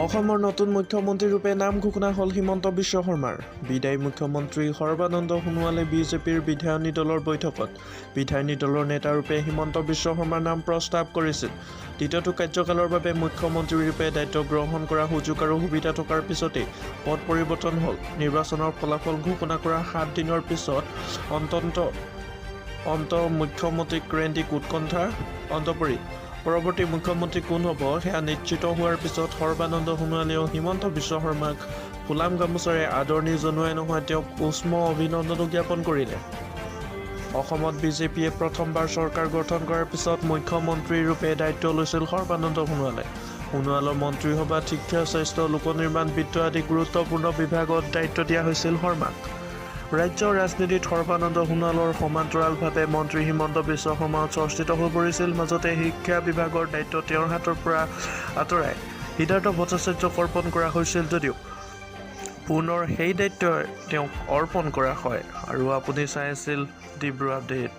অসমৰ নতুন মুখ্যমন্ত্ৰীৰূপে নাম ঘোষণা হ'ল হিমন্ত বিশ্ব শৰ্মাৰ। বিদায়ী মুখ্যমন্ত্ৰী সৰ্বানন্দ সোণোৱালে বিজেপিৰ বিধায়িনী দলৰ বৈঠকত বিধায়িনী দলৰ নেতাৰূপে হিমন্ত বিশ্ব শৰ্মাৰ নাম প্ৰস্তাৱ কৰিছিল। দ্বিতীয়টো কাৰ্যকালৰ বাবে মুখ্যমন্ত্ৰীৰূপে দায়িত্ব গ্ৰহণ কৰাৰ সুযোগ আৰু সুবিধা থকাৰ পিছতেই পদ পৰিৱৰ্তন হ'ল। নিৰ্বাচনৰ ফলাফল ঘোষণা কৰাৰ 7 দিনৰ পিছত মুখ্যমন্ত্ৰীক কেন্দ্ৰিক উৎকণ্ঠাৰ অন্তপৰি পৰৱৰ্তী মুখ্যমন্ত্ৰী কোন হ'ব সেয়া নিশ্চিত হোৱাৰ পিছত সৰ্বানন্দ সোণোৱালেও হিমন্ত বিশ্ব শৰ্মাক ফুলাম গামোচাৰে আদৰণি জনোৱাই নহয় তেওঁক উষ্ম অভিনন্দনো জ্ঞাপন কৰিলে। অসমত বিজেপিয়ে প্ৰথমবাৰ চৰকাৰ গঠন কৰাৰ পিছত মুখ্যমন্ত্ৰীৰূপে দায়িত্ব লৈছিল সৰ্বানন্দ সোণোৱালে। সোণোৱালৰ মন্ত্ৰীসভাত শিক্ষা, স্বাস্থ্য, লোকনিৰ্মাণ, বিত্ত আদি গুৰুত্বপূৰ্ণ বিভাগত দায়িত্ব দিয়া হৈছিল শৰ্মাক। ৰাজ্যৰ ৰাজনীতিত সৰ্বানন্দ সোণোৱালৰ সমান্তৰালভাৱে মন্ত্ৰী হিমন্ত বিশ্ব শৰ্মাও চৰ্চিত হৈ পৰিছিল। মাজতে শিক্ষা বিভাগৰ দায়িত্ব তেওঁৰ হাতৰ পৰা আঁতৰাই সিদ্ধাৰ্থ ভট্টাচাৰ্যক অৰ্পণ কৰা হৈছিল যদিও পুনৰ সেই দায়িত্ব তেওঁক অৰ্পণ কৰা হয়। আৰু আপুনি চাই আছিল ডিব্ৰু আপডেট।